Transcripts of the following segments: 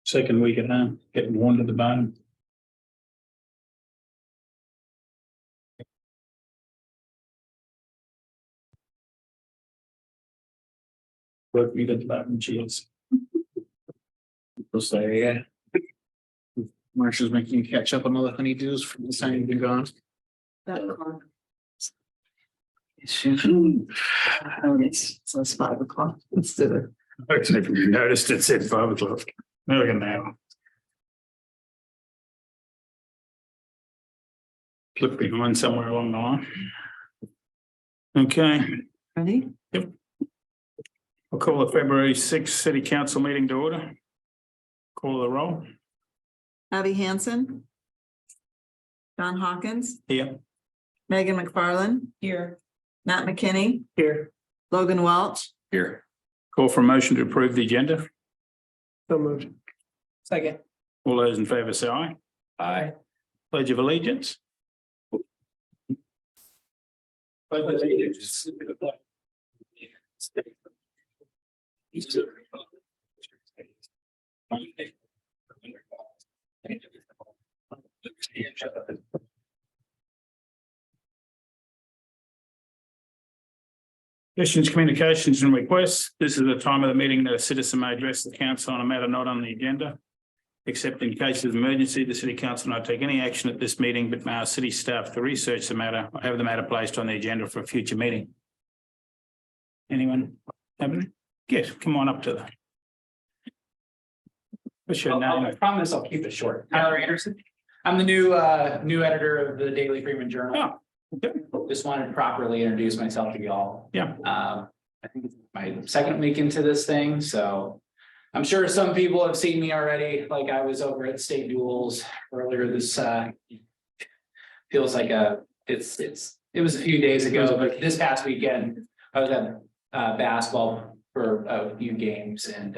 Second week at home, getting warm to the bone. Work me to the bone, cheers. We'll say, yeah. Marsha's making you catch up on all the honeydews from the time you've been gone. It's 5 o'clock. Let's do it. I don't know if you noticed it said 5 o'clock. Look at now. Look behind somewhere along the line. Okay, Ready? I'll call the February 6th City Council meeting to order. Call the roll. Abby Hansen. John Hawkins. Here. Megan McFarland. Here. Matt McKinney. Here. Logan Welch. Here. Call for a motion to approve the agenda. So moved. Second. All those in favour say aye. Aye. Pledge of allegiance. Pledge of allegiance. Questions, communications and requests. This is the time of the meeting that a citizen may address the council on a matter not on the agenda. Except in cases of emergency, the city council will not take any action at this meeting, but may ask city staff to research the matter or have the matter placed on the agenda for a future meeting. Anyone have any? Yes, come on up to the. What's your name? I promise I'll keep it short. Tyler Anderson. I'm the new editor of the Daily Freeman Journal. Oh, okay. Just wanted to properly introduce myself to y'all. Yeah. I think it's my second week into this thing, so I'm sure some people have seen me already. Like I was over at State Duels earlier this. Feels like it was a few days ago, but this past weekend I was at basketball for a few games, and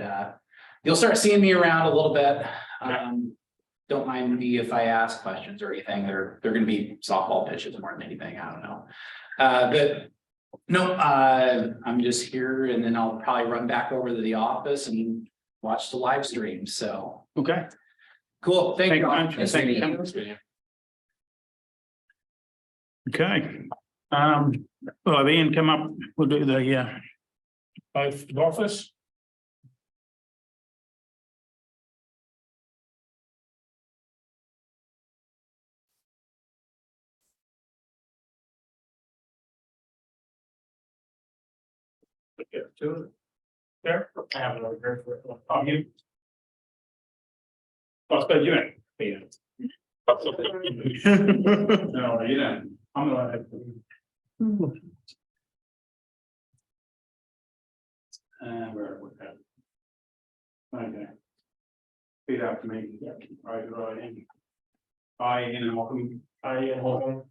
you'll start seeing me around a little bit. Don't mind me if I ask questions or anything. They're going to be softball pitches more than anything. I don't know. But no, I'm just here, and then I'll probably run back over to the office and watch the live stream. So Okay. cool. Thank you. Thank you. Okay. Well, Ian, come up. We'll do the oath of office. There, I have another here for it. Oh, you. I'll spend you in. No, you don't. I'm gonna. Where would that? Okay. Repeat after me. Right. Ian Holcomb.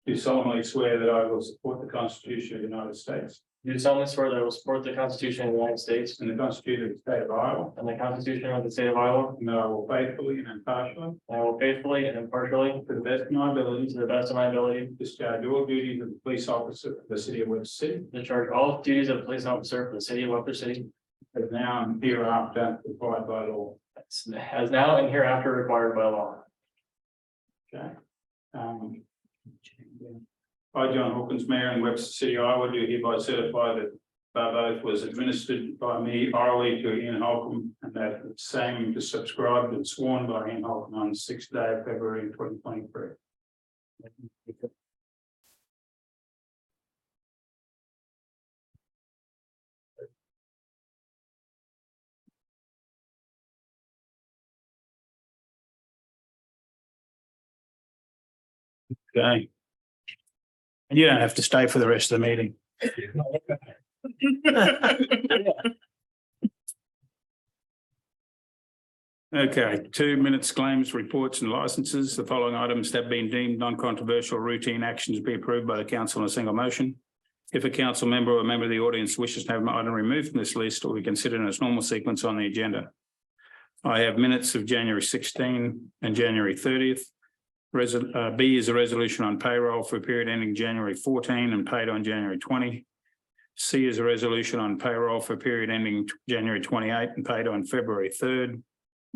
Do solemnly swear that I will support the Constitution of the United States. Do solemnly swear that I will support the Constitution of the United States And the Constitution of the State of Iowa. and the Constitution of the State of Iowa. And that I will faithfully and impartially, And I will faithfully and impartially, to the best of my ability, to the best of my ability, discharge all duties of the police officer for the city of Webster City, discharge all duties of police officer for the city of Webster City, as now and hereafter required by law. as now and hereafter required by law. Okay. I, John Hawkins, Mayor in Webster City, Iowa, do hereby certify that that oath was administered by me orally to Ian Holcomb, and that the same is subscribed and sworn by Ian Holcomb on the 6th day of February 2023. Okay. And you don't have to stay for the rest of the meeting. Okay, 2 minutes claims, reports and licenses. The following items have been deemed non-controversial routine actions to be approved by the council in a single motion. If a council member or a member of the audience wishes to have an item removed from this list, or be considered in its normal sequence on the agenda. I have minutes of January 16 and January 30th. B is a resolution on payroll for a period ending January 14 and paid on January 20. C is a resolution on payroll for a period ending January 28 and paid on February 3rd.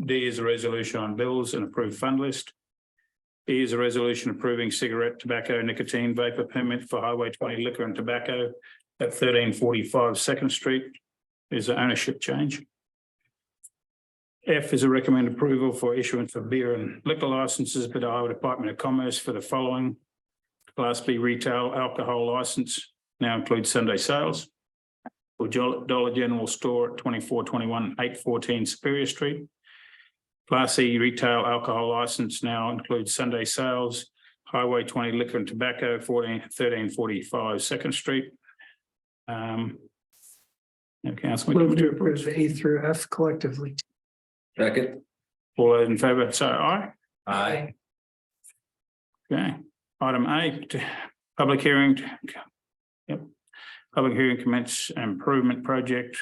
D is a resolution on bills and approved fund list. E is a resolution approving cigarette, tobacco, nicotine vapor permit for Highway 20 liquor and tobacco at 1345 2nd Street. Is an ownership change. F is a recommended approval for issuance of beer and liquor licenses by the Iowa Department of Commerce for the following. Class B retail alcohol license now includes Sunday sales for Dollar General Store at 2421 814 Superior Street. Class E retail alcohol license now includes Sunday sales, Highway 20 liquor and tobacco, 1345 2nd Street. Council. Move to approve A through F collectively. Second. All those in favour say aye. Aye. Okay. Item A, public hearing. Yep. Public hearing commence improvement project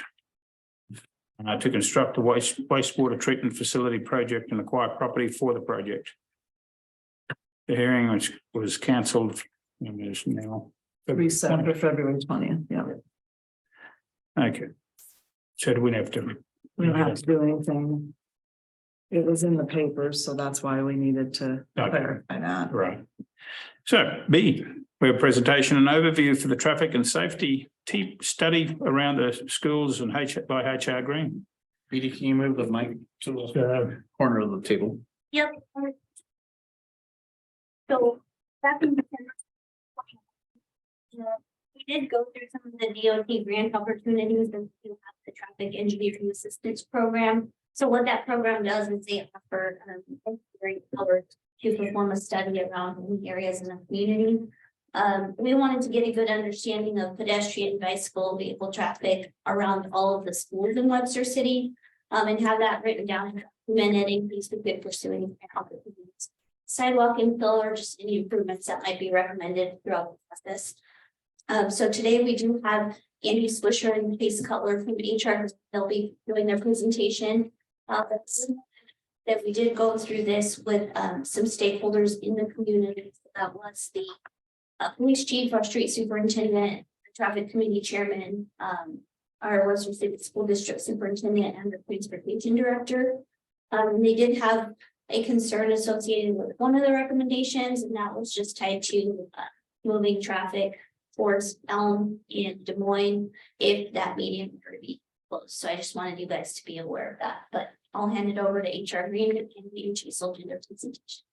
to construct a wastewater treatment facility project and acquire property for the project. The hearing was cancelled. Now Reset for February 20th. Yeah. Okay. So do we have to? We don't have to do anything. It was in the papers, so that's why we needed to clarify that. Right. So B, we have a presentation and overview for the traffic and safety study around the schools and by HR Green. Petey, can you move the mic to the corner of the table? Yep. So back in December, we did go through some of the DOT grant opportunities and we have the traffic engineering assistance program. So what that program does is they offer engineering cover to perform a study around any areas in the community. We wanted to get a good understanding of pedestrian, bicycle, vehicle traffic around all of the schools in Webster City, and have that written down and documented these we could pursue any opportunities. Sidewalk infill or just any improvements that might be recommended throughout the process. So today we do have Andy Swisher and Case Cutler from HR. They'll be doing their presentation. That we did go through this with some stakeholders in the community. So that was the police chief, our street superintendent, the traffic committee chairman, our Western City School District superintendent, and the transportation director. They did have a concern associated with one of the recommendations, and that was just tied to moving traffic towards Elm and Des Moines if that median were to be closed. So I just wanted you guys to be aware of that. But I'll hand it over to HR Green and Chase will do their presentation.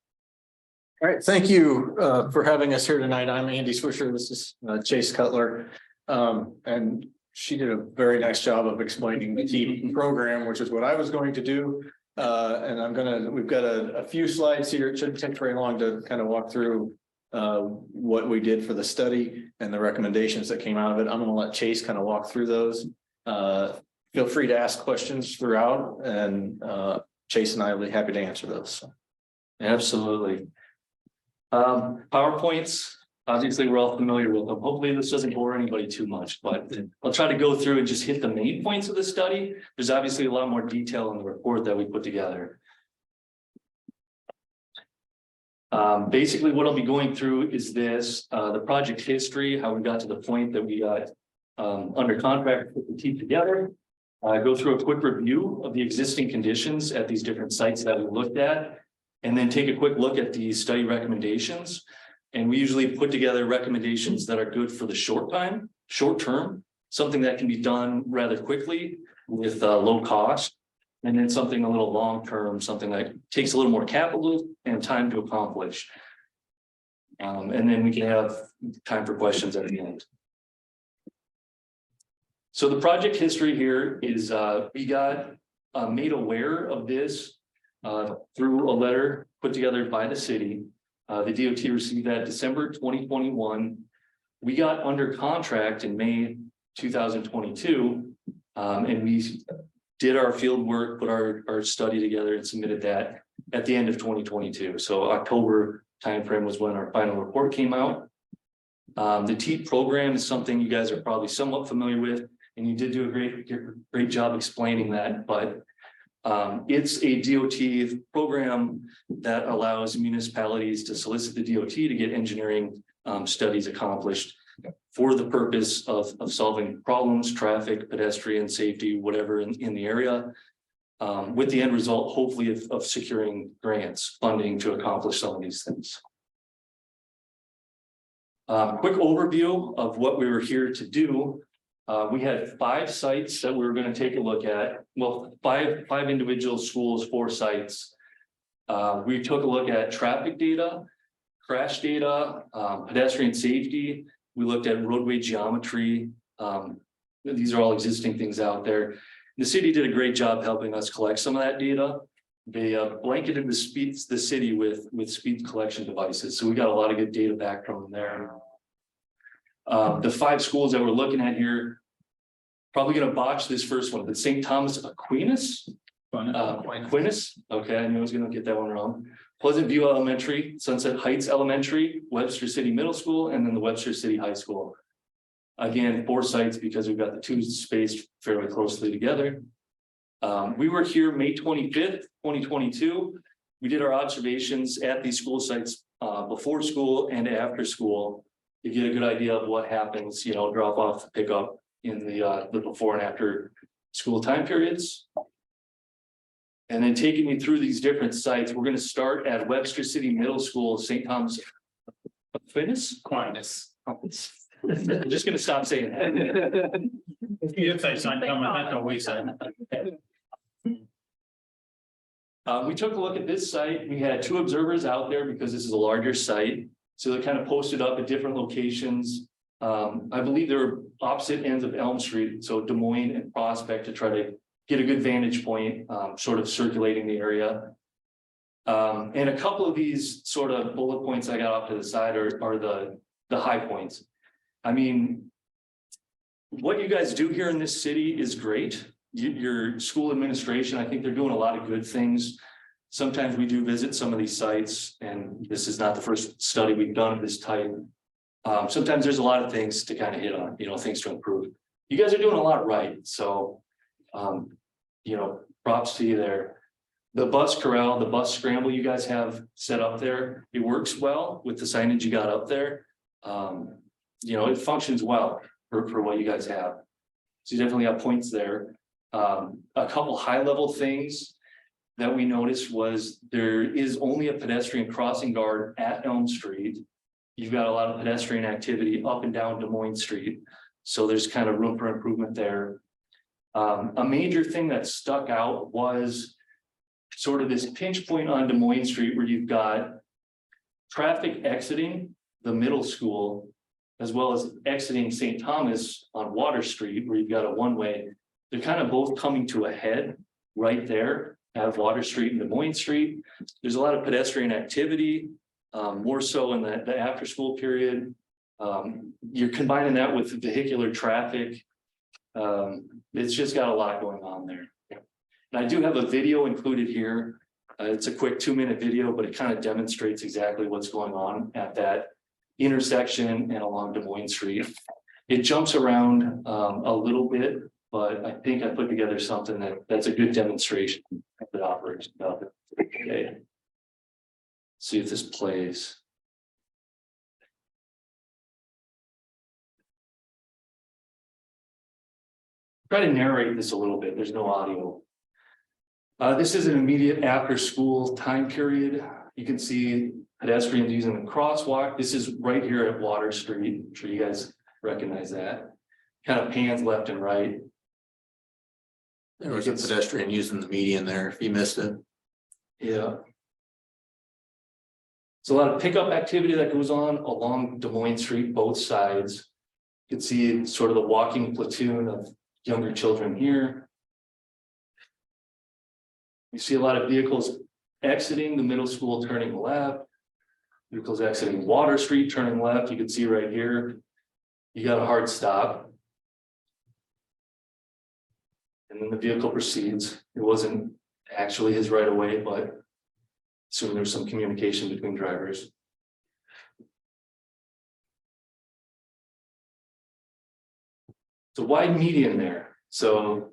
All right, thank you for having us here tonight. I'm Andy Swisher. This is Chase Cutler. And she did a very nice job of explaining the TEAM program, which is what I was going to do. And we've got a few slides here. It shouldn't take very long to kind of walk through what we did for the study and the recommendations that came out of it. I'm going to let Chase kind of walk through those. Feel free to ask questions throughout, and Chase and I will be happy to answer those. So. Absolutely. PowerPoints, obviously we're all familiar with them. Hopefully this doesn't bore anybody too much, but I'll try to go through and just hit the main points of the study. There's obviously a lot more detail in the report that we put together. Basically what I'll be going through is this, the project history, how we got to the point that we got under contract to put the team together. Go through a quick review of the existing conditions at these different sites that we looked at, and then take a quick look at the study recommendations. And we usually put together recommendations that are good for the short term, something that can be done rather quickly with low cost, and then something a little long term, something that takes a little more capital and time to accomplish. And then we can have time for questions at the end. So the project history here is we got made aware of this through a letter put together by the city. The DOT received that December 2021. We got under contract in May 2022, and we did our field work, put our study together and submitted that at the end of 2022. So October timeframe was when our final report came out. The TEAP program is something you guys are probably somewhat familiar with, and you did do a great job explaining that. But It's a DOT program that allows municipalities to solicit the DOT to get engineering studies accomplished for the purpose of solving problems, traffic, pedestrian safety, whatever in the area. With the end result, hopefully, of securing grants, funding to accomplish some of these things. Quick overview of what we were here to do. We had 5 sites that we were going to take a look at. Well, five individual schools, 4 sites. We took a look at traffic data, crash data, pedestrian safety. We looked at roadway geometry. These are all existing things out there. The city did a great job helping us collect some of that data. They blanketed the city with speed collection devices. So we got a lot of good data back from them there. The 5 schools that we're looking at here, probably going to botch this first one, but St. Thomas Aquinas. Aquinas. Okay, I knew I was going to get that one wrong. Pleasant View Elementary, Sunset Heights Elementary, Webster City Middle School, and then the Webster City High School. Again, 4 sites because we've got the 2 spaced fairly closely together. We were here May 25th, 2022. We did our observations at these school sites before school and after school to get a good idea of what happens, drop off, pick up in the before and after school time periods. And then taking you through these different sites, we're going to start at Webster City Middle School, St. Thomas Aquinas. I'm just going to stop saying that. If they say something, that's what we say. We took a look at this site. We had 2 observers out there because this is a larger site. So they kind of posted up at different locations. I believe they were opposite ends of Elm Street, so Des Moines and Prospect, to try to get a good vantage point, sort of circulating the area. And a couple of these sort of bullet points I got off to the side are the high points. I mean, what you guys do here in this city is great. Your school administration, I think they're doing a lot of good things. Sometimes we do visit some of these sites, and this is not the first study we've done of this type. Sometimes there's a lot of things to kind of hit on, things to improve. You guys are doing a lot right. So, props to you there. The bus corral, the bus scramble you guys have set up there, it works well with the signage you got up there. It functions well for what you guys have. So you definitely have points there. A couple high level things that we noticed was there is only a pedestrian crossing guard at Elm Street. You've got a lot of pedestrian activity up and down Des Moines Street. So there's kind of room for improvement there. A major thing that stuck out was sort of this pinch point on Des Moines Street where you've got traffic exiting the middle school, as well as exiting St. Thomas on Water Street, where you've got a one-way. They're kind of both coming to a head right there at Water Street and Des Moines Street. There's a lot of pedestrian activity, more so in the after-school period. You're combining that with vehicular traffic. It's just got a lot going on there. And I do have a video included here. It's a quick 2-minute video, but it kind of demonstrates exactly what's going on at that intersection and along Des Moines Street. It jumps around a little bit, but I think I put together something that's a good demonstration of the operation of it. Okay. See if this plays. Try to narrate this a little bit. There's no audio. This is an immediate after school time period. You can see pedestrians using the crosswalk. This is right here at Water Street. I'm sure you guys recognize that. Kind of pans left and right. There was a pedestrian using the median there, if you missed it. Yeah. It's a lot of pickup activity that goes on along Des Moines Street, both sides. You can see sort of the walking platoon of younger children here. You see a lot of vehicles exiting the middle school, turning left. Vehicles exiting Water Street, turning left. You can see right here, you got a hard stop. And then the vehicle proceeds. It wasn't actually his right of way, but assuming there's some communication between drivers. It's a wide median there. So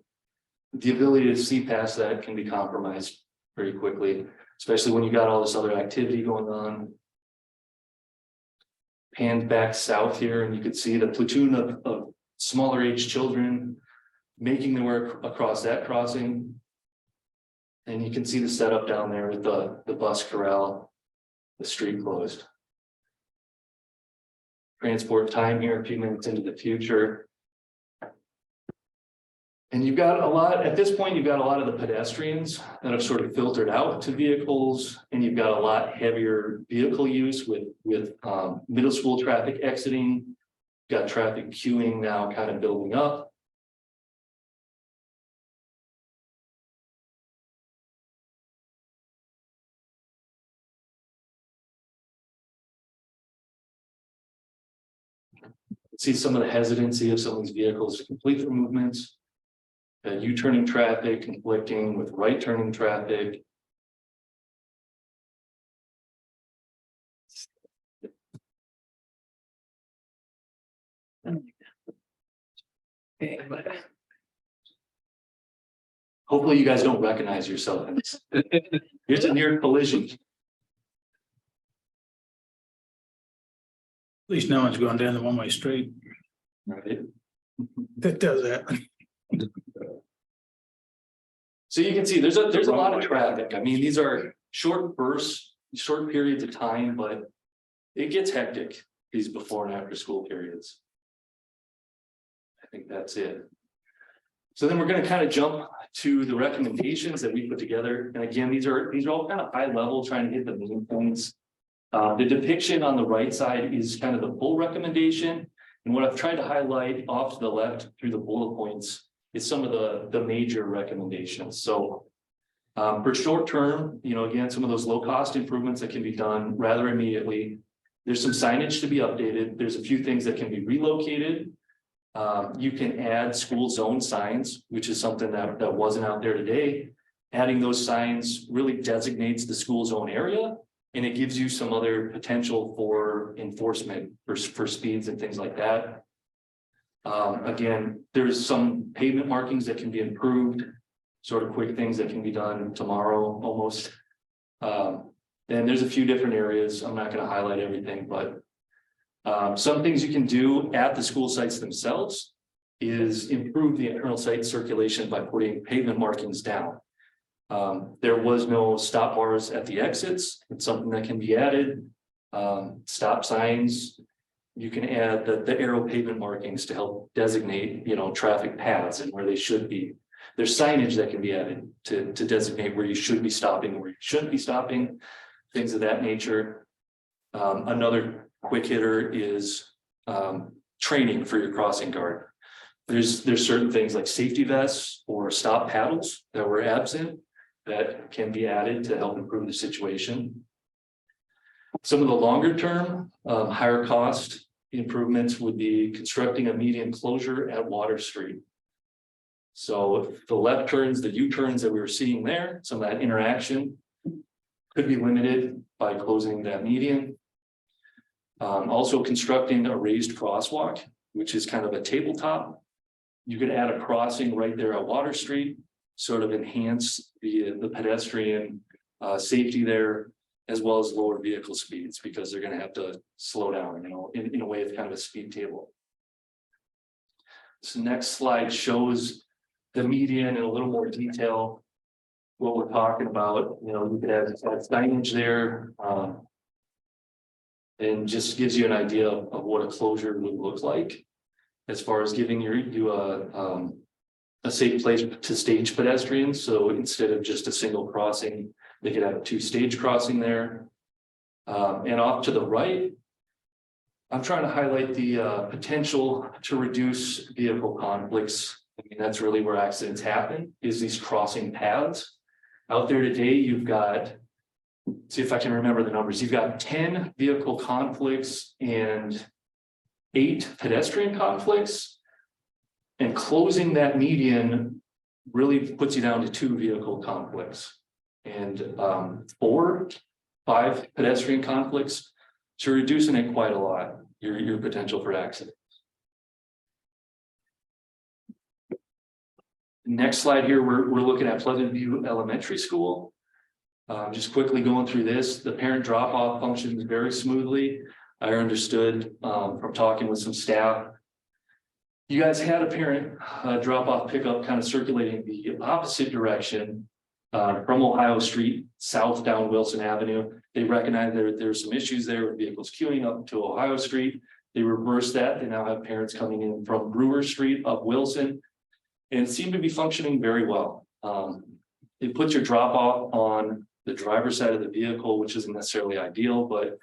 the ability to see past that can be compromised very quickly, especially when you got all this other activity going on. Panned back south here, and you could see the platoon of smaller age children making their way across that crossing. And you can see the setup down there with the bus corral, the street closed. Transport time here a few minutes into the future. And you've got a lot, at this point, you've got a lot of the pedestrians that have sort of filtered out to vehicles, and you've got a lot heavier vehicle use with middle school traffic exiting. Got traffic queuing now kind of building up. See some of the hesitancy of some of these vehicles to complete their movements. U-turning traffic conflicting with right turning traffic. Hopefully you guys don't recognize yourself in this. Here's a near collision. At least no one's going down the one-way street Right. that does that. So you can see there's a lot of traffic. I mean, these are short bursts, short periods of time, but it gets hectic, these before and after school periods. I think that's it. So then we're going to kind of jump to the recommendations that we put together. And again, these are all kind of high level, trying to hit the main points. The depiction on the right side is kind of the full recommendation. And what I've tried to highlight off to the left through the bullet points is some of the major recommendations. So for short term, you know, again, some of those low cost improvements that can be done rather immediately. There's some signage to be updated. There's a few things that can be relocated. You can add school zone signs, which is something that wasn't out there today. Adding those signs really designates the school zone area, and it gives you some other potential for enforcement for speeds and things like that. Again, there's some pavement markings that can be improved, sort of quick things that can be done tomorrow almost. And there's a few different areas. I'm not going to highlight everything, but some things you can do at the school sites themselves is improve the internal site circulation by putting pavement markings down. There was no stop bars at the exits. It's something that can be added. Stop signs. You can add the arrow pavement markings to help designate, you know, traffic paths and where they should be. There's signage that can be added to designate where you should be stopping, where you shouldn't be stopping, things of that nature. Another quick hitter is training for your crossing guard. There's certain things like safety vests or stop paddles that were absent that can be added to help improve the situation. Some of the longer term, higher cost improvements would be constructing a median closure at Water Street. So the left turns, the U-turns that we were seeing there, some of that interaction could be limited by closing that median. Also constructing a raised crosswalk, which is kind of a tabletop. You could add a crossing right there at Water Street, sort of enhance the pedestrian safety there, as well as lower vehicle speeds, because they're going to have to slow down, you know, in a way of kind of a speed table. So next slide shows the median in a little more detail, what we're talking about. You know, you could add signage there, and just gives you an idea of what a closure would look like, as far as giving you a safe place to stage pedestrians. So instead of just a single crossing, they could have a 2-stage crossing there. And off to the right, I'm trying to highlight the potential to reduce vehicle conflicts. I mean, that's really where accidents happen, is these crossing paths. Out there today, you've got, see if I can remember the numbers, you've got 10 vehicle conflicts and 8 pedestrian conflicts. And closing that median really puts you down to 2 vehicle conflicts and 4, 5 pedestrian conflicts. So reducing it quite a lot, your potential for accidents. Next slide here, we're looking at Pleasant View Elementary School. Just quickly going through this, the parent drop-off functions very smoothly. I understood from talking with some staff. You guys had a parent drop-off pickup kind of circulating the opposite direction from Ohio Street south down Wilson Avenue. They recognized there's some issues there with vehicles queuing up to Ohio Street. They reversed that. They now have parents coming in from Brewer Street up Wilson and seem to be functioning very well. It puts your drop-off on the driver's side of the vehicle, which isn't necessarily ideal, but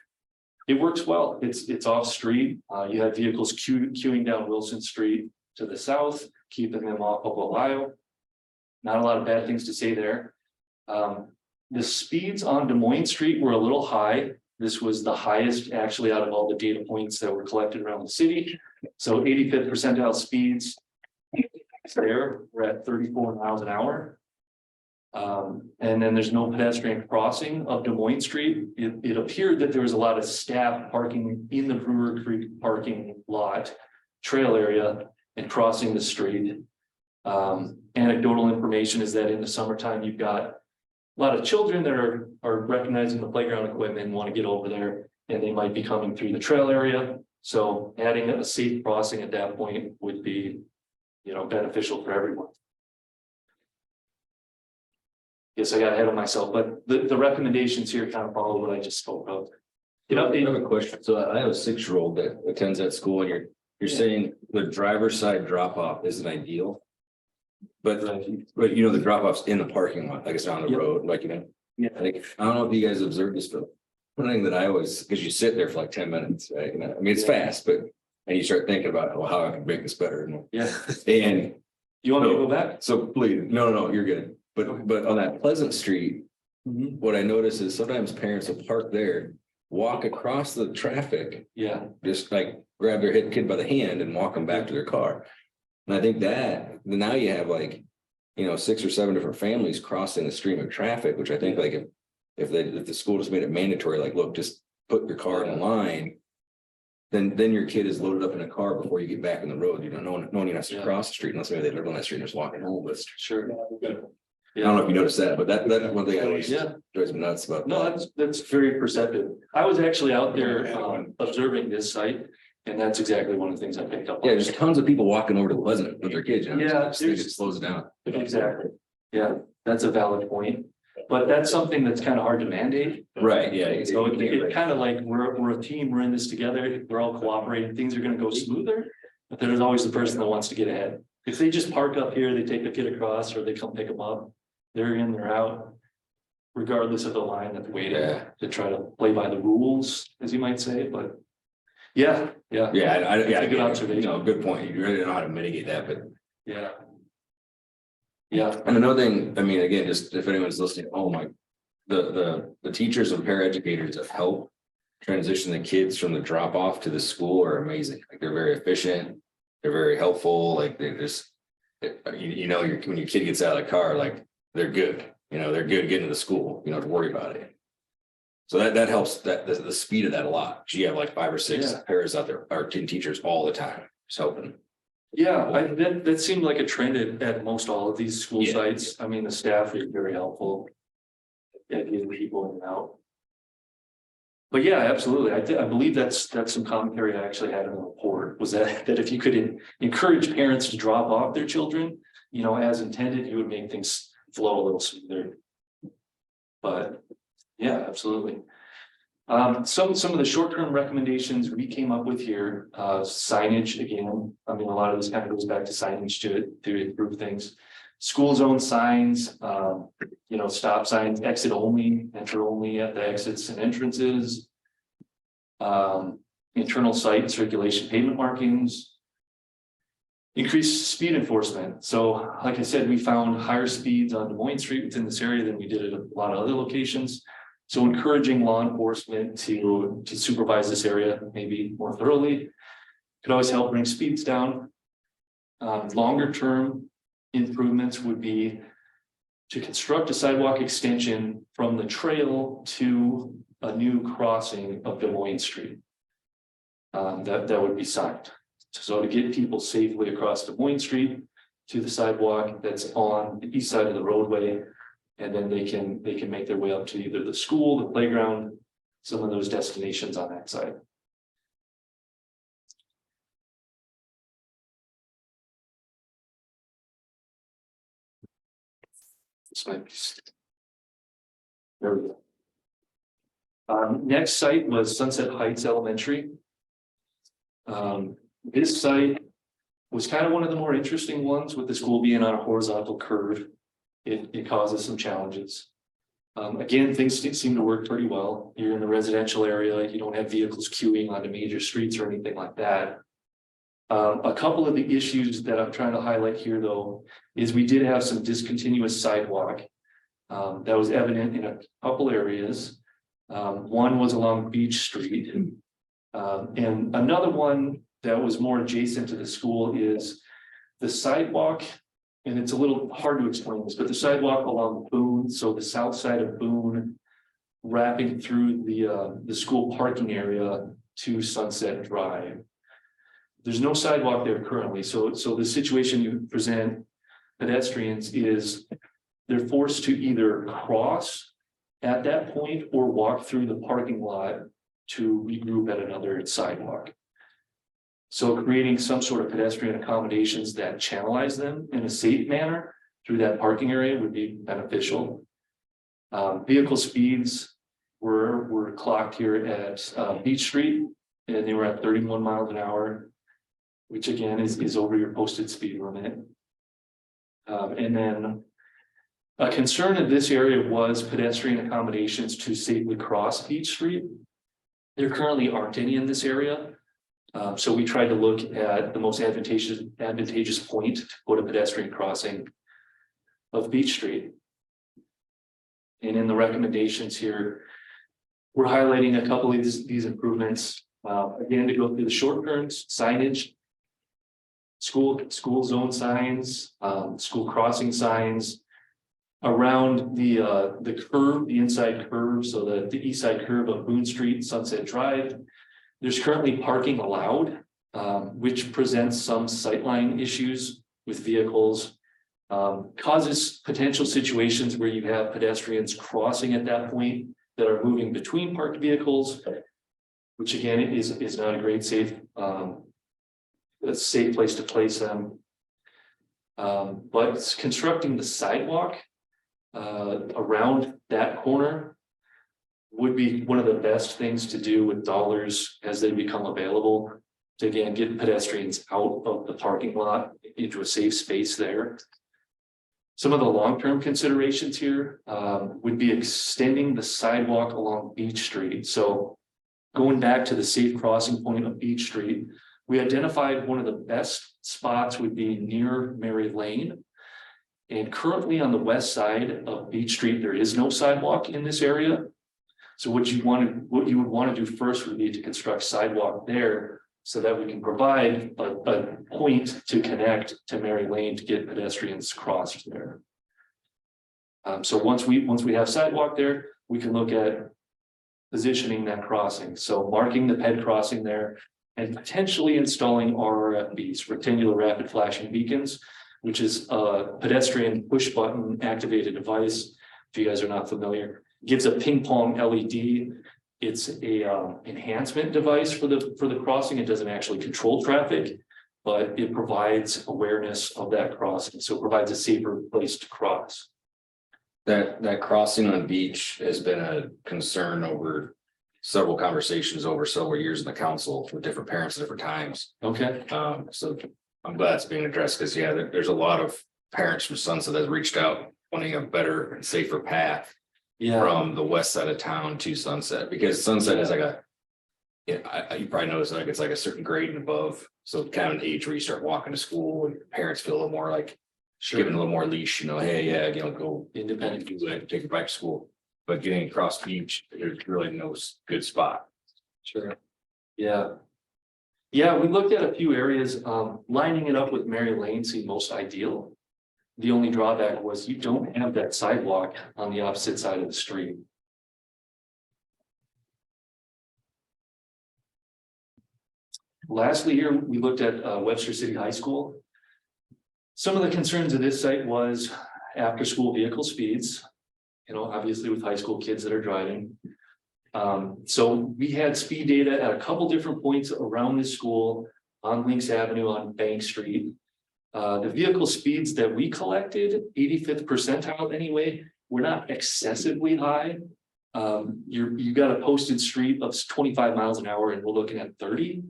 it works well. It's off street. You have vehicles queuing down Wilson Street to the south, keeping them off of Ohio. Not a lot of bad things to say there. The speeds on Des Moines Street were a little high. This was the highest actually out of all the data points that were collected around the city. So 85th percentile speeds there, we're at 34 miles an hour. And then there's no pedestrian crossing of Des Moines Street. It appeared that there was a lot of staff parking in the Brewer Creek parking lot trail area and crossing the street. Anecdotal information is that in the summertime, you've got a lot of children that are recognizing the playground equipment and want to get over there, and they might be coming through the trail area. So adding a safe crossing at that point would be, beneficial for everyone. Yes, I got ahead of myself, but the recommendations here kind of follow what I just spoke of. I have a question. So I have a 6-year-old that attends that school, and you're saying the driver's side drop off isn't ideal. But the drop off's in the parking lot, like it's on the road, Yeah. like, I don't know if you guys observed this, but one thing that I always, because you sit there for like 10 minutes, right? I mean, it's fast, and you start thinking about how I can make this better. Yeah. And You want me to go back? so please, no, you're good. But on that Pleasant Street, what I notice is sometimes parents will park there, walk across the traffic, Yeah. just like grab their kid by the hand and walk them back to their car. And I think that now you have 6 or 7 different families crossing the stream of traffic, which I think if the school just made it mandatory, look, just put your car in line. Then your kid is loaded up in a car before you get back on the road. No one even has to cross the street unless maybe they live on that street and just walking home. But Sure. I don't know if you noticed that, but that's one thing I always Yeah. drives me nuts about. No, that. that's very perceptive. I was actually out there observing this site, and that's exactly one of the things I picked up on. Yeah, there's tons of people walking over to Pleasant with their kids. Yeah, I just think it there's- slows it down. Exactly. Yeah, that's a valid point. But that's something that's kind of hard to mandate. Right, yeah. So it kind of like we're a team, we're in this together, we're all cooperating, things are gonna go smoother. But there's always the person that wants to get ahead. If they just park up here, they take the kid across, or they come pick them up, they're in, they're out. Regardless of the line that's waiting to try to play by the rules, as you might say, but. Yeah. Yeah, That's a good observation. Good point. You really don't know how to mitigate that, but. Yeah. Yeah, And another thing, I mean, again, just if anyone's listening, the teachers and paraeducators that help transition the kids from the drop off to the school are amazing. Like they're very efficient, they're very helpful, like they're just, when your kid gets out of the car, they're good, they're good getting to the school, you don't have to worry about it. So that helps the speed of that a lot. You have 5 or 6 pairs out there, our teachers all the time, just helping. yeah, that seemed like a trend at most all of these school sites. I mean, the staff is very helpful. At getting people in and out. But yeah, absolutely. I believe that's some commentary I actually had in the report, was that if you could encourage parents to drop off their children, as intended, you would make things flow a little smoother. But yeah, absolutely. Some of the short-term recommendations we came up with here, signage again. I mean, a lot of this kind of goes back to signage to improve things. School zone signs, stop signs, exit only, enter only at the exits and entrances. Internal site and circulation pavement markings. Increased speed enforcement. So like I said, we found higher speeds on Des Moines Street within this area than we did at a lot of other locations. So encouraging law enforcement to supervise this area maybe more thoroughly could always help bring speeds down. Longer term improvements would be to construct a sidewalk extension from the trail to a new crossing of Des Moines Street. That would be signed. So to get people safely across Des Moines Street to the sidewalk that's on the east side of the roadway. And then they can make their way up to either the school, the playground, some of those destinations on that side. This might be. There we go. Next site was Sunset Heights Elementary. This site was kind of one of the more interesting ones with the school being on a horizontal curve. It causes some challenges. Again, things seem to work pretty well. You're in the residential area, you don't have vehicles queuing onto major streets or anything like that. A couple of the issues that I'm trying to highlight here, though, is we did have some discontinuous sidewalk. That was evident in a couple areas. One was along Beach Street. And another one that was more adjacent to the school is the sidewalk. And it's a little hard to explain this, but the sidewalk along Boone, so the south side of Boone, wrapping through the school parking area to Sunset Drive. There's no sidewalk there currently, so the situation you present pedestrians is they're forced to either cross at that point or walk through the parking lot to regroup at another sidewalk. So creating some sort of pedestrian accommodations that channelize them in a safe manner through that parking area would be beneficial. Vehicle speeds were clocked here at Beach Street, and they were at 31 miles an hour, which again is over your posted speed limit. And then a concern in this area was pedestrian accommodations to safely cross Beach Street. There currently aren't any in this area. So we tried to look at the most advantageous point to put a pedestrian crossing of Beach Street. And in the recommendations here, we're highlighting a couple of these improvements. Again, to go through the short terms, signage, school zone signs, school crossing signs around the curve, the inside curve, so that the east side curve of Boone Street, Sunset Drive. There's currently parking allowed, which presents some sightline issues with vehicles, causes potential situations where you have pedestrians crossing at that point that are moving between parked vehicles, which again is not a great safe place to place them. But constructing the sidewalk around that corner would be one of the best things to do with dollars as they become available to again get pedestrians out of the parking lot into a safe space there. Some of the long-term considerations here would be extending the sidewalk along Beach Street. So going back to the safe crossing point of Beach Street, we identified one of the best spots would be near Mary Lane. And currently on the west side of Beach Street, there is no sidewalk in this area. So what you would want to do first would be to construct sidewalk there so that we can provide a point to connect to Mary Lane to get pedestrians crossed there. So once we have sidewalk there, we can look at positioning that crossing. So marking the ped crossing there and potentially installing RRFBs, rectangular rapid flashing beacons, which is a pedestrian push button activated device. If you guys are not familiar, gives a ping pong LED. It's a enhancement device for the crossing. It doesn't actually control traffic, but it provides awareness of that crossing. So it provides a safer place to cross. That crossing on Beach has been a concern over several conversations over several years in the council with different parents at different times. Okay. So I'm glad it's being addressed because there's a lot of parents from Sunset that have reached out wanting a better and safer path from the west side of town to Sunset, because Sunset is like you probably notice like it's like a certain grade and above. So kind of an age where you start walking to school and parents feel a little more like given a little more leash, hey, go independent, do it, take it back to school. But getting across Beach, there's really no good spot. Sure. Yeah. Yeah, we looked at a few areas, lining it up with Mary Lane seemed most ideal. The only drawback was you don't have that sidewalk on the opposite side of the street. Lastly, here we looked at Webster City High School. Some of the concerns of this site was after school vehicle speeds, you know, obviously with high school kids that are driving. So we had speed data at a couple different points around the school on Lynx Avenue on Bank Street. The vehicle speeds that we collected, 85th percentile anyway, were not excessively high. You got a posted street of 25 miles an hour and we're looking at 30.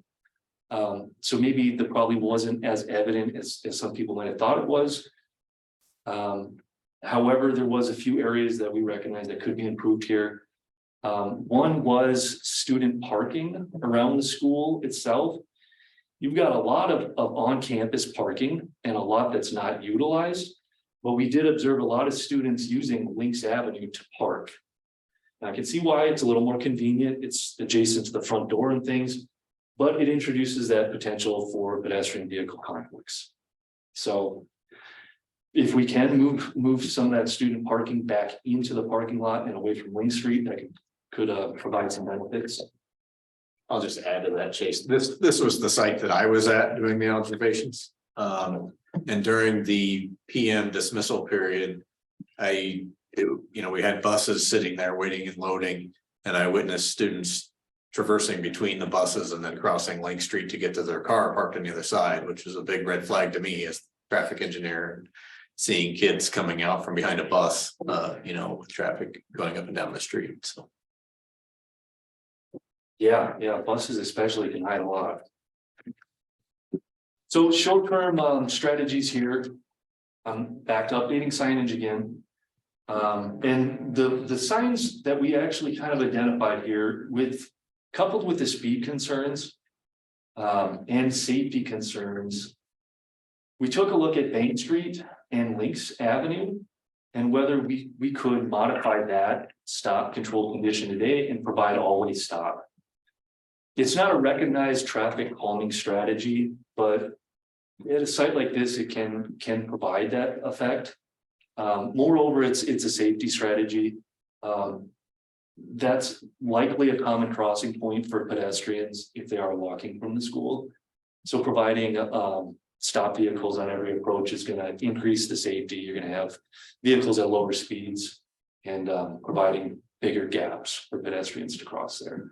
So maybe the probably wasn't as evident as some people might have thought it was. However, there was a few areas that we recognize that could be improved here. One was student parking around the school itself. You've got a lot of on-campus parking and a lot that's not utilized, but we did observe a lot of students using Lynx Avenue to park. And I can see why it's a little more convenient. It's adjacent to the front door and things, but it introduces that potential for pedestrian vehicle conflicts. So if we can move some of that student parking back into the parking lot and away from Wing Street, that could provide some benefits. I'll just add to that, Chase. This was the site that I was at doing the observations. And during the PM dismissal period, we had buses sitting there waiting and loading, and I witnessed students traversing between the buses and then crossing Lake Street to get to their car parked on the other side, which is a big red flag to me as a traffic engineer. Seeing kids coming out from behind a bus, with traffic going up and down the street, so. Yeah, buses especially can hide a lot. So short-term strategies here. I'm back to updating signage again. And the signs that we actually kind of identified here coupled with the speed concerns and safety concerns, we took a look at Bank Street and Lynx Avenue and whether we could modify that stop control condition today and provide always stop. It's not a recognized traffic calming strategy, but at a site like this, it can provide that effect. Moreover, it's a safety strategy. That's likely a common crossing point for pedestrians if they are walking from the school. So providing stop vehicles on every approach is going to increase the safety. You're going to have vehicles at lower speeds and providing bigger gaps for pedestrians to cross there.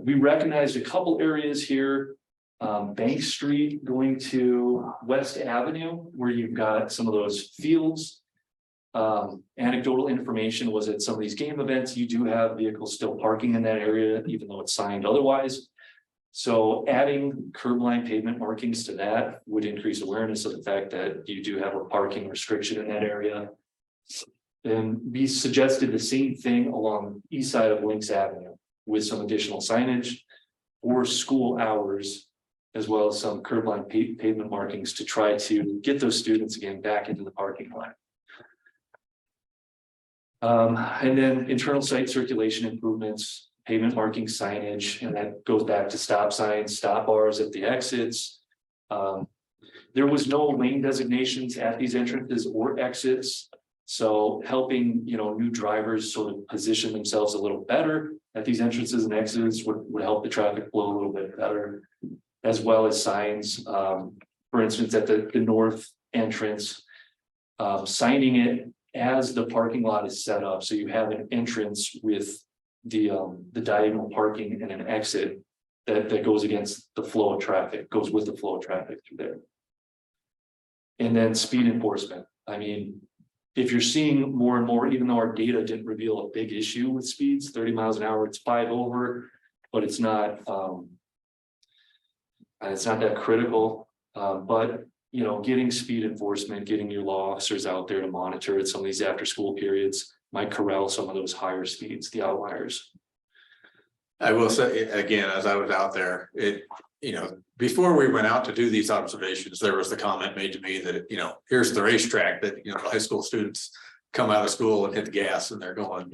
We recognized a couple areas here, Bank Street going to West Avenue, where you've got some of those fields. Anecdotal information was at some of these game events, you do have vehicles still parking in that area, even though it's signed otherwise. So adding curb line pavement markings to that would increase awareness of the fact that you do have a parking restriction in that area. And we suggested the same thing along the east side of Lynx Avenue with some additional signage for school hours, as well as some curb line pavement markings to try to get those students again back into the parking lot. And then internal site circulation improvements, pavement marking signage, and that goes back to stop signs, stop bars at the exits. There was no lane designations at these entrances or exits. So helping, new drivers sort of position themselves a little better at these entrances and exits would help the traffic flow a little bit better, as well as signs. For instance, at the north entrance, signing it as the parking lot is set up. So you have an entrance with the diagonal parking and an exit that goes against the flow of traffic, goes with the flow of traffic through there. And then speed enforcement. I mean, if you're seeing more and more, even though our data didn't reveal a big issue with speeds, 30 miles an hour, it's 5 over, but it's not that critical. But getting speed enforcement, getting your law officers out there to monitor at some of these after school periods might corral some of those higher speeds, the outliers. I will say again, as I was out there, before we went out to do these observations, there was the comment made to me that, here's the racetrack that, high school students come out of school and hit the gas and they're going,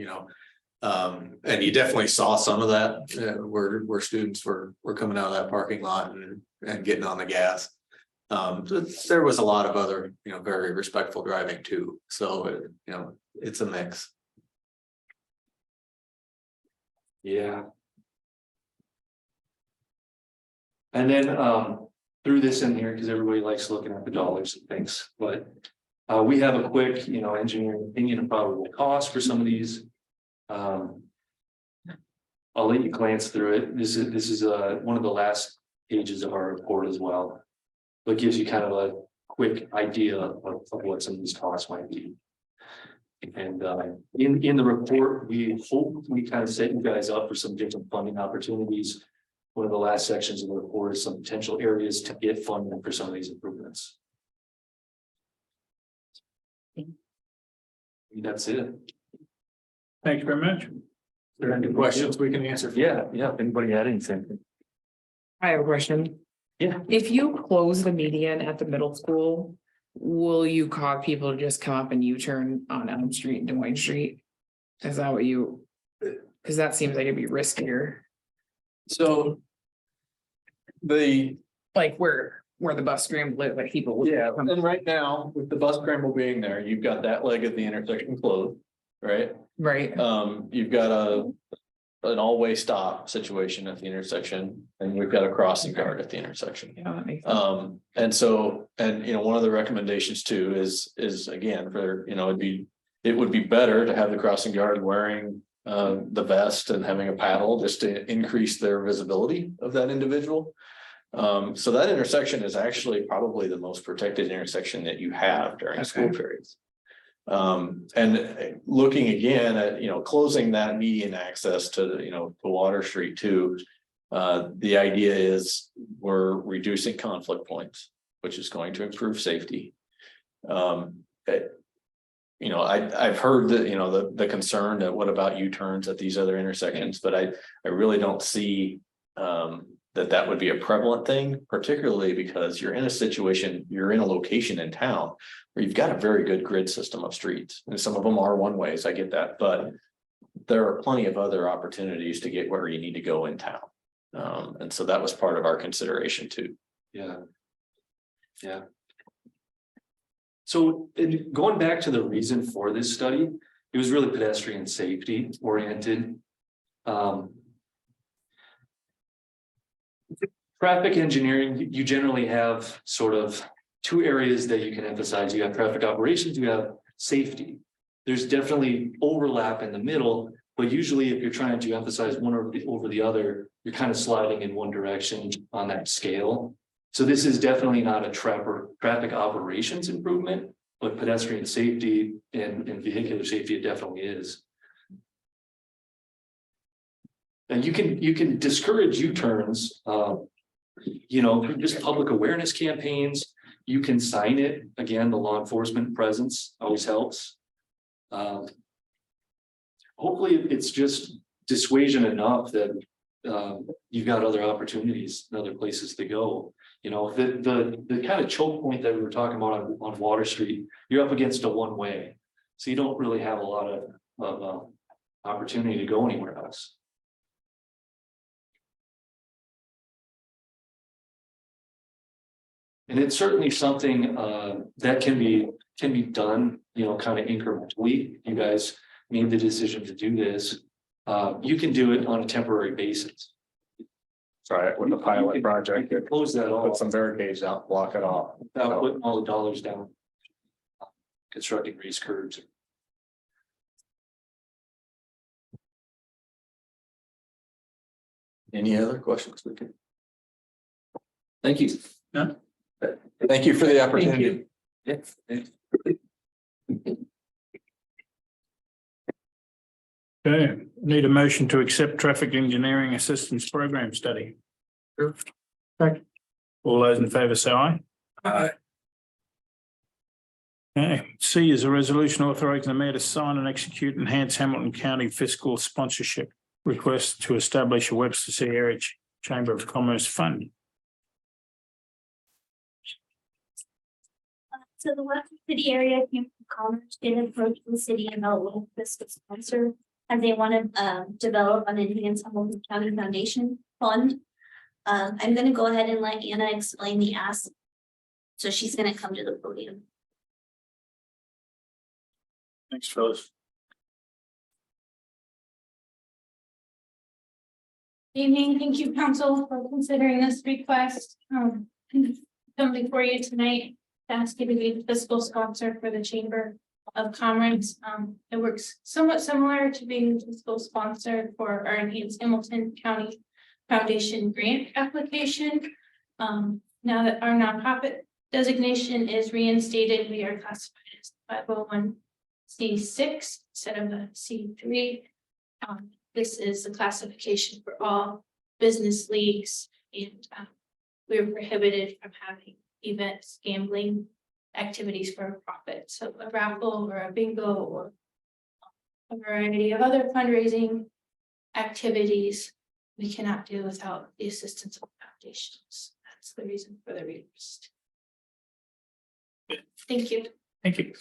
and you definitely saw some of that where students were coming out of that parking lot and getting on the gas. There was a lot of other, very respectful driving too. So, it's a mix. Yeah. And then threw this in here because everybody likes looking at the dollars and things, but we have a quick, engineering opinion of probable cost for some of these. I'll let you glance through it. This is one of the last pages of our report as well. It gives you kind of a quick idea of what some of these costs might be. And in the report, we hope we kind of set you guys up for some different funding opportunities. One of the last sections of the report is some potential areas to get funding for some of these improvements. That's it. Thanks very much. Are there any questions we can answer? Yeah. If anybody had anything. I have a question. Yeah. If you close the median at the middle school, will you cause people to just come up and U-turn on Elm Street and Des Moines Street? Is that what you? Because that seems like it'd be riskier, So. like where the bus scramble, like people. would Yeah, come- and right now, with the bus scramble being there, you've got that leg of the intersection closed, right? Right, You've got an all-way stop situation at the intersection, and we've got a crossing guard at the intersection. yeah, that makes sense. And so, one of the recommendations too is again, for, it would be better to have the crossing guard wearing the vest and having a paddle just to increase their visibility of that individual. So that intersection is actually probably the most protected intersection that you have during school periods. And looking again at, closing that median access to, to Water Street too. The idea is we're reducing conflict points, which is going to improve safety. I've heard that, the concern that what about U-turns at these other intersections, but I really don't see that would be a prevalent thing, particularly because you're in a location in town where you've got a very good grid system of streets, and some of them are one ways, I get that, but there are plenty of other opportunities to get where you need to go in town. And so that was part of our consideration too. Yeah. So going back to the reason for this study, it was really pedestrian safety oriented. Traffic engineering, you generally have sort of two areas that you can emphasize. You have traffic operations, you have safety. There's definitely overlap in the middle, but usually if you're trying to emphasize one over the other, you're kind of sliding in one direction on that scale. So this is definitely not a traffic operations improvement, but pedestrian safety and vehicular safety, it definitely is. And you can discourage U-turns, just public awareness campaigns. You can sign it. Again, the law enforcement presence always helps. Hopefully it's just dissuasion enough that you've got other opportunities and other places to go. The kind of choke point that we were talking about on Water Street, you're up against a one-way. So you don't really have a lot of opportunity to go anywhere else. And it's certainly something that can be done, kind of incrementally. You guys made the decision to do this. You can do it on a temporary basis. Right, with the pilot project, Close that put off some barricades out, block it off. without putting all the dollars down. Constructing race curbs. Any other questions we can? Thank you. Thank you for the opportunity. Okay, need a motion to accept traffic engineering assistance program study. Sure. All those in favour say aye. Aye. Okay, C is a resolution authorising the mayor to sign and execute enhanced Hamilton County fiscal sponsorship request to establish a Webster City Area Chamber of Commerce Fund. So the Webster City Area Chamber of Commerce did approach the city about local fiscal sponsor, and they want to develop an enhanced Hamilton County Foundation Fund. I'm going to go ahead and let Anna explain the ask. So she's going to come to the podium. Thanks, Phyllis. Evening, thank you, council, for considering this request. come before you tonight to ask you to be the fiscal sponsor for the Chamber of Commerce. It works somewhat similar to being the fiscal sponsor for our Enhanced Hamilton County Foundation grant application. Now that our nonprofit designation is reinstated, we are classified as 501c6 instead of a C3. This is the classification for all business leagues, and we're prohibited from having events, gambling activities for a profit. So a raffle or a bingo or a variety of other fundraising activities we cannot do without the assistance of foundations. That's the reason for the request. Thank you. Thank you.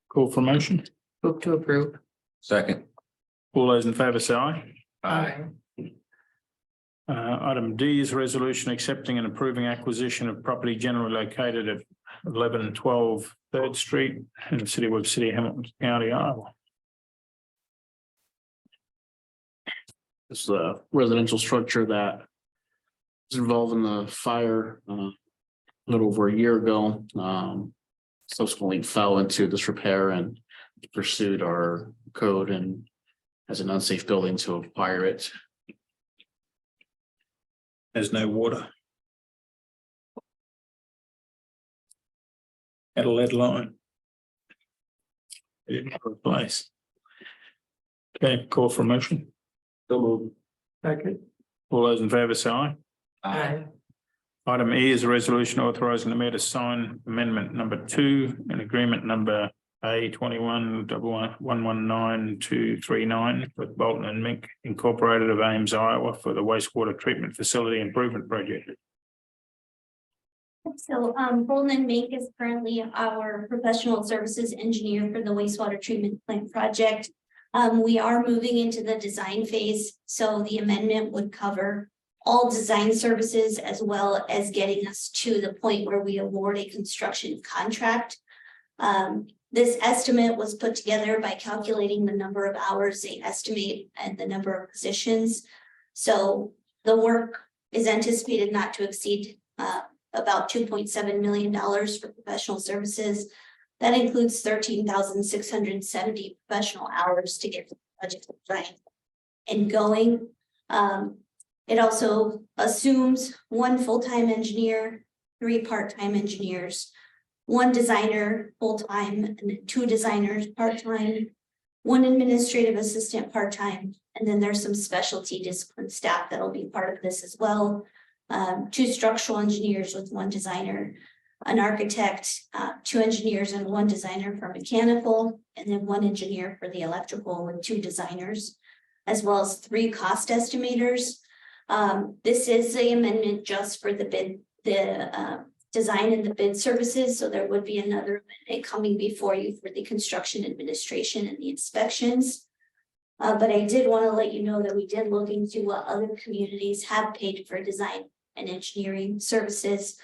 Call for motion. Move to approve. Second. All those in favour say aye. Aye. Item D is a resolution accepting and approving acquisition of property generally located at 1112 3rd Street in the city of Webster City, Hamilton County, Iowa. This is a residential structure that was involved in the fire a little over a year ago. Subsequently fell into disrepair and pursued our code and as an unsafe building to acquire it. There's no water. At a lead line. It didn't replace. Okay, call for motion. So moved. Second. All those in favour say aye. Aye. Item E is a resolution authorising the mayor to sign amendment number 2 and agreement number A21119239 with Bolton and Mink Incorporated of Ames, Iowa for the wastewater treatment facility improvement project. So Bolton and Mink is currently our professional services engineer for the wastewater treatment plant project. We are moving into the design phase, so the amendment would cover all design services as well as getting us to the point where we award a construction contract. This estimate was put together by calculating the number of hours they estimate and the number of positions. So the work is anticipated not to exceed about $2.7 million for professional services. That includes 13,670 professional hours to get the project designed and going. It also assumes 1 full-time engineer, 3 part-time engineers, 1 designer full-time, and then 2 designers part-time, 1 administrative assistant part-time, and then there's some specialty discipline staff that'll be part of this as well. 2 structural engineers with 1 designer, an architect, 2 engineers and 1 designer for mechanical, and then 1 engineer for the electrical with 2 designers, as well as 3 cost estimators. This is the amendment just for the bid, design and the bid services. So there would be another amendment coming before you for the construction administration and the inspections. But I did want to let you know that we did look into what other communities have paid for design and engineering services.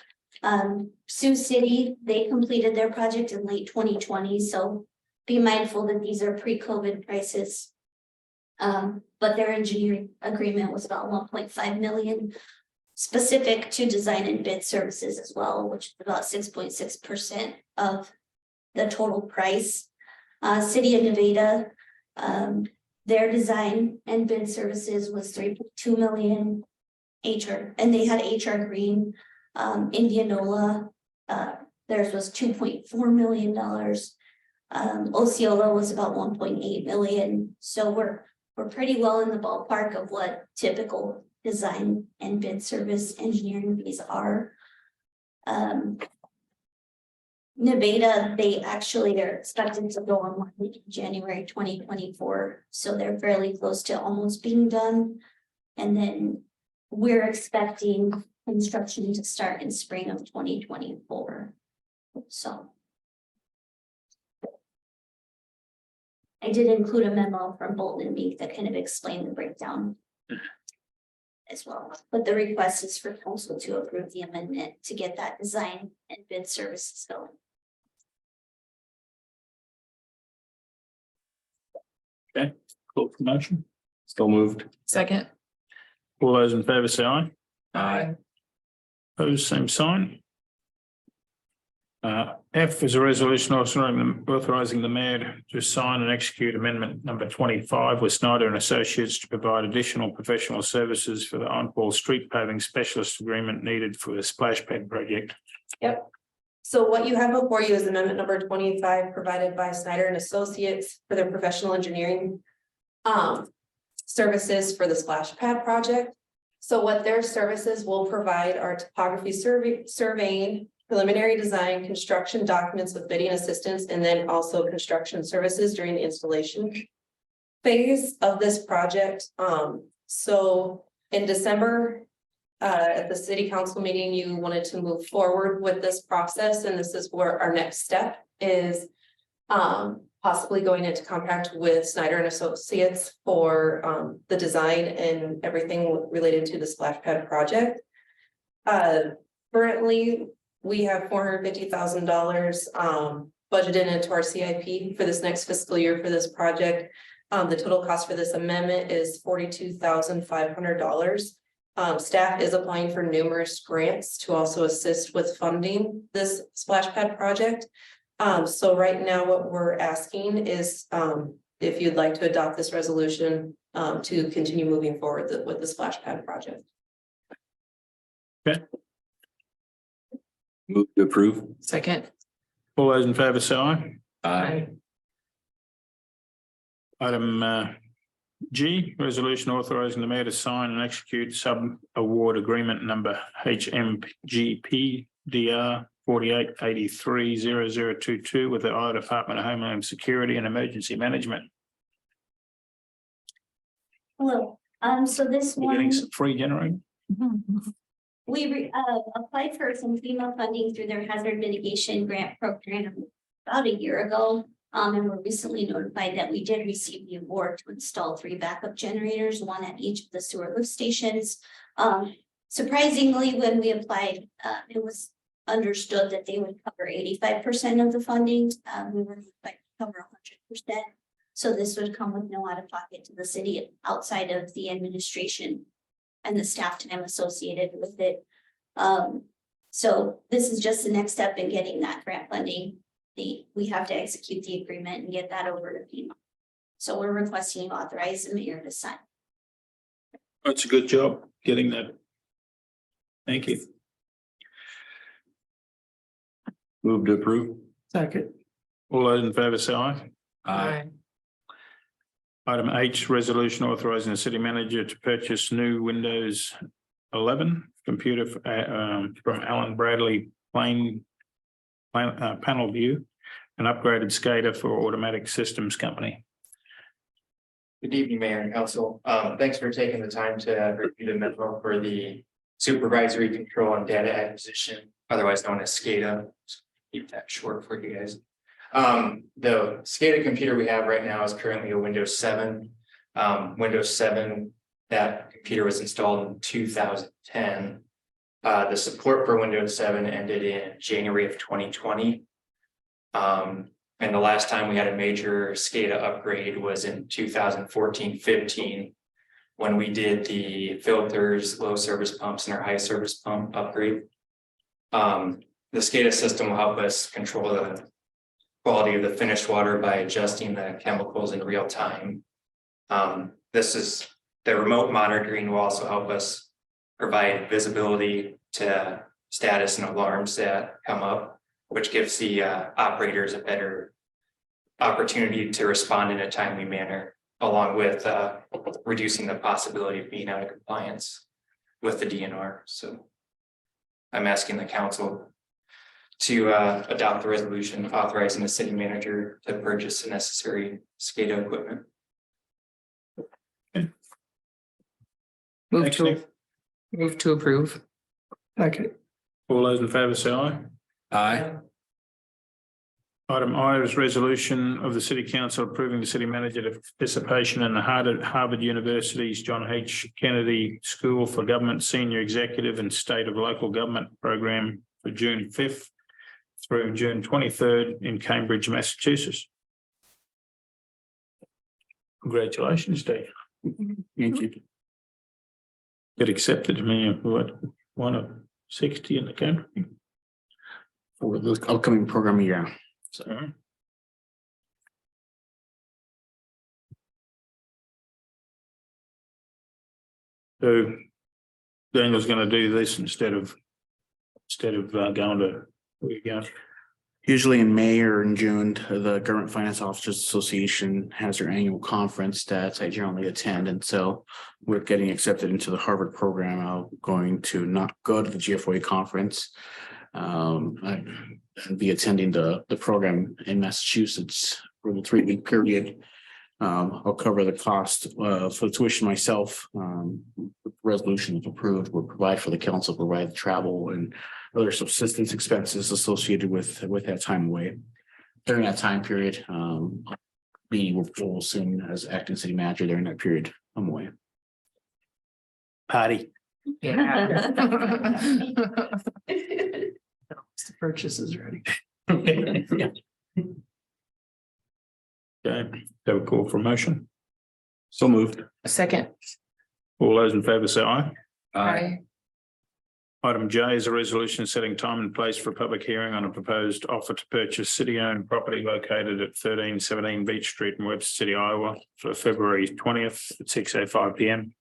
Sioux City, they completed their project in late 2020. So be mindful that these are pre-COVID prices. But their engineering agreement was about 1.5 million specific to design and bid services as well, which is about 6.6% of the total price. City of Nevada, their design and bid services was 3.2 million. And they had HR Green. Indianola, theirs was $2.4 million. Osceola was about 1.8 million. So we're pretty well in the ballpark of what typical design and bid service engineering fees are. Nevada, they actually are expected to go online in January 2024. So they're fairly close to almost being done. And then we're expecting construction to start in spring of 2024. So I did include a memo from Bolton and Mink that kind of explained the breakdown as well. But the request is for council to approve the amendment to get that design and bid services going. Call for motion. Still moved. Second. All those in favour say aye. Aye. Opposed, same sign. F is a resolution authorising the mayor to sign and execute amendment number 25 with Snyder and Associates to provide additional professional services for the on-call street paving specialist agreement needed for the splash pad project. Yep. So what you have before you is amendment number 25 provided by Snyder and Associates for their professional engineering. Services for the splash pad project. So what their services will provide are topography surveying, preliminary design, construction documents with bidding assistance, and then also construction services during the installation phase of this project. So in December, at the city council meeting, you wanted to move forward with this process, and this is where our next step is possibly going into contract with Snyder and Associates for the design and everything related to the splash pad project. Currently, we have $450,000 budgeted into our CIP for this next fiscal year for this project. The total cost for this amendment is $42,500. Staff is applying for numerous grants to also assist with funding this splash pad project. So right now what we're asking is if you'd like to adopt this resolution to continue moving forward with the splash pad project. Move to approve. Second. All those in favour say aye. Aye. Item G, resolution authorising the mayor to sign and execute sub-award agreement number HMGP DR 48830022 with the Iowa Department of Homeland Security and Emergency Management. Hello, so this We're getting one, some free generator. we applied for some FEMA funding through their hazard mitigation grant program about a year ago. And we're recently notified that we did receive the award to install 3 backup generators, 1 at each of the sewer lift stations. Surprisingly, when we applied, it was understood that they would cover 85% of the funding. We were like cover 100%. So this would come with no out of pocket to the city outside of the administration and the staff time associated with it. So this is just the next step in getting that grant funding. We have to execute the agreement and get that over to FEMA. So we're requesting authorize the mayor to sign. That's a good job getting that. Thank you. Move to approve. Second. All those in favour say aye. Aye. Item H, resolution authorising the city manager to purchase new Windows 11 computer from Allen Bradley panel view, an upgraded SCADA for automatic systems company. Good evening, Mayor and Council. Thanks for taking the time to review the memo for the supervisory control and data acquisition, otherwise known as SCADA. Keep that short for you guys. The SCADA computer we have right now is currently a Windows 7. Windows 7, that computer was installed in 2010. The support for Windows 7 ended in January of 2020. And the last time we had a major SCADA upgrade was in 2014-15, when we did the filters, low service pumps, and our high service pump upgrade. The SCADA system will help us control the quality of the finished water by adjusting the chemicals in real time. This is the remote monitoring will also help us provide visibility to status and alarms that come up, which gives the operators a better opportunity to respond in a timely manner, along with reducing the possibility of being out of compliance with the DNR. So I'm asking the council to adopt the resolution authorizing the city manager to purchase the necessary SCADA equipment. Move Thanks, to, Nick. move to approve. Okay. All those in favour say aye. Aye. Item I is resolution of the city council approving the city manager participation in the Harvard University's John H. Kennedy School for Government Senior Executive and State of Local Government Program for June 5th through June 23rd in Cambridge, Massachusetts. Congratulations, Dave. Thank you. Get accepted, I mean, what, one of 60 in the country. For the upcoming program year. So. So Daniel's gonna do this instead of going to, where you going? Usually in May or in June, the Government Finance Officers Association has their annual conference that I generally attend. And so we're getting accepted into the Harvard program. I'm going to not go to the GFOA conference. I'll be attending the program in Massachusetts for the 3-week period. I'll cover the cost for the tuition myself. Resolution if approved will provide for the council, provide the travel and other subsistence expenses associated with that time away. During that time period, be full soon as acting city manager during that period. I'm away. Party. Yeah. The purchase is ready. Okay, have a call for a motion. So moved. A second. All those in favour say aye. Aye. Item J is a resolution setting time and place for a public hearing on a proposed offer to purchase city-owned property located at 1317 Beach Street in Webster City, Iowa for February 20th at 6:05 p.m.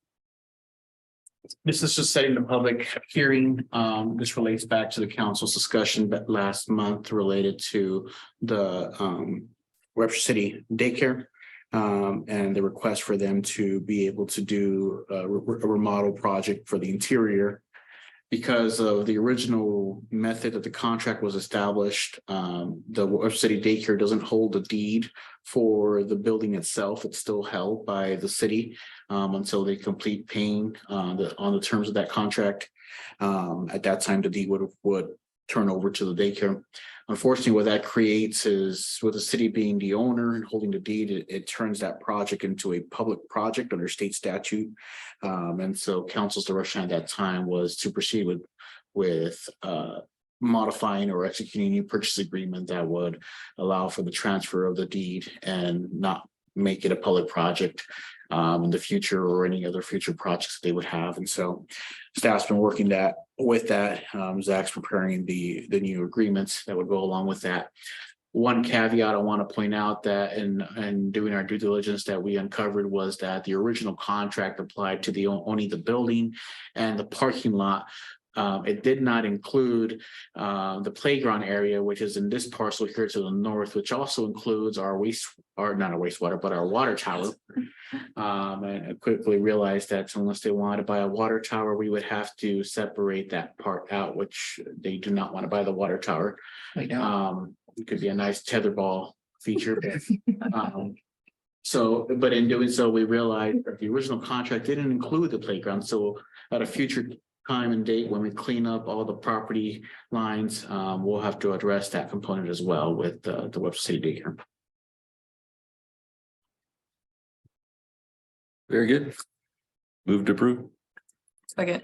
This is just setting the public hearing. This relates back to the council's discussion that last month related to the Webster City daycare. And the request for them to be able to do a remodel project for the interior. Because of the original method that the contract was established, the Webster City daycare doesn't hold a deed for the building itself. It's still held by the city until they complete paying on the terms of that contract. At that time, the deed would turn over to the daycare. Unfortunately, what that creates is with the city being the owner and holding the deed, it turns that project into a public project under state statute. And so council's direction at that time was to proceed with modifying or executing a new purchase agreement that would allow for the transfer of the deed and not make it a public project in the future or any other future projects that they would have. And so staff's been working with that. Zach's preparing the new agreements that would go along with that. One caveat I want to point out that in doing our due diligence that we uncovered was that the original contract applied to only the building and the parking lot. It did not include the playground area, which is in this parcel here to the north, which also includes our not our wastewater, but our water tower. And I quickly realized that unless they wanted to buy a water tower, we would have to separate that part out, which they do not want to buy the water tower. It could be a nice tetherball feature. But in doing so, we realized that the original contract didn't include the playground. So at a future time and date, when we clean up all the property lines, we'll have to address that component as well with the Webster City daycare. Very good. Move to approve. Second.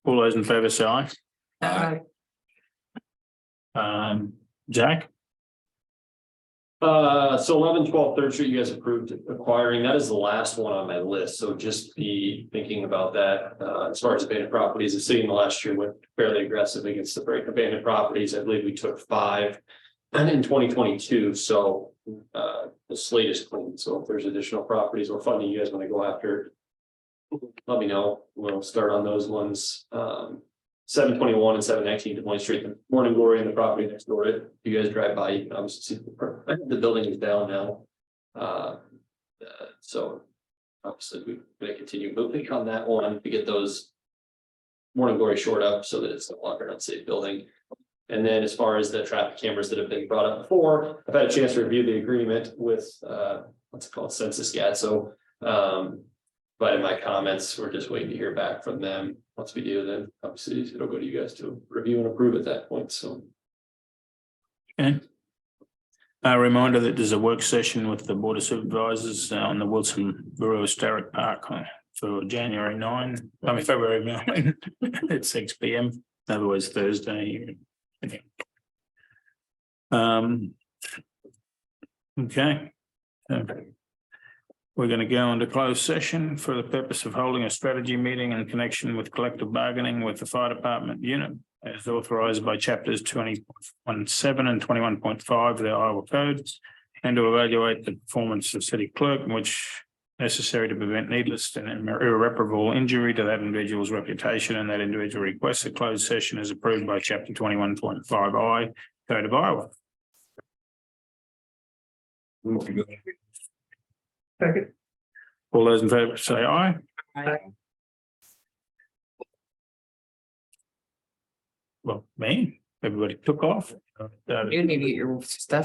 All those in favour say aye. Aye. Zach? So 11, 12, 3rd Street, you guys approved acquiring. That is the last one on my list. So just be thinking about that. As far as abandoned properties, the city in the last year went fairly aggressive against the break abandoned properties. I believe we took 5 in 2022. So the slate is clean. So if there's additional properties or funding you guys want to go after, let me know. We'll start on those ones. 721 and 719 20th Street, the Morning Glory and the property next door. If you guys drive by, you can obviously see the building is down now. So obviously we're going to continue moving on that one to get those Morning Glory shored up so that it's no longer an unsafe building. And then as far as the traffic cameras that have been brought up before, I've had a chance to review the agreement with what's it called, Census Scat. So but in my comments, we're just waiting to hear back from them. Once we do, then obviously it'll go to you guys to review and approve at that point. So. Okay. A reminder that there's a work session with the Board of Supervisors on the Wilson Borough Historic Park for February 9 at 6 p.m. Otherwise Thursday. Okay. We're going to go into closed session for the purpose of holding a strategy meeting in connection with collective bargaining with the fire department unit as authorized by chapters 20.17 and 21.5 of the Iowa Code, and to evaluate the performance of city clerk, which necessary to prevent needless and irreparable injury to that individual's reputation, and that individual requests a closed session as approved by chapter 21.5I Code of Iowa. Second. All those in favor say aye. Well, man, everybody took off. You need to get your stuff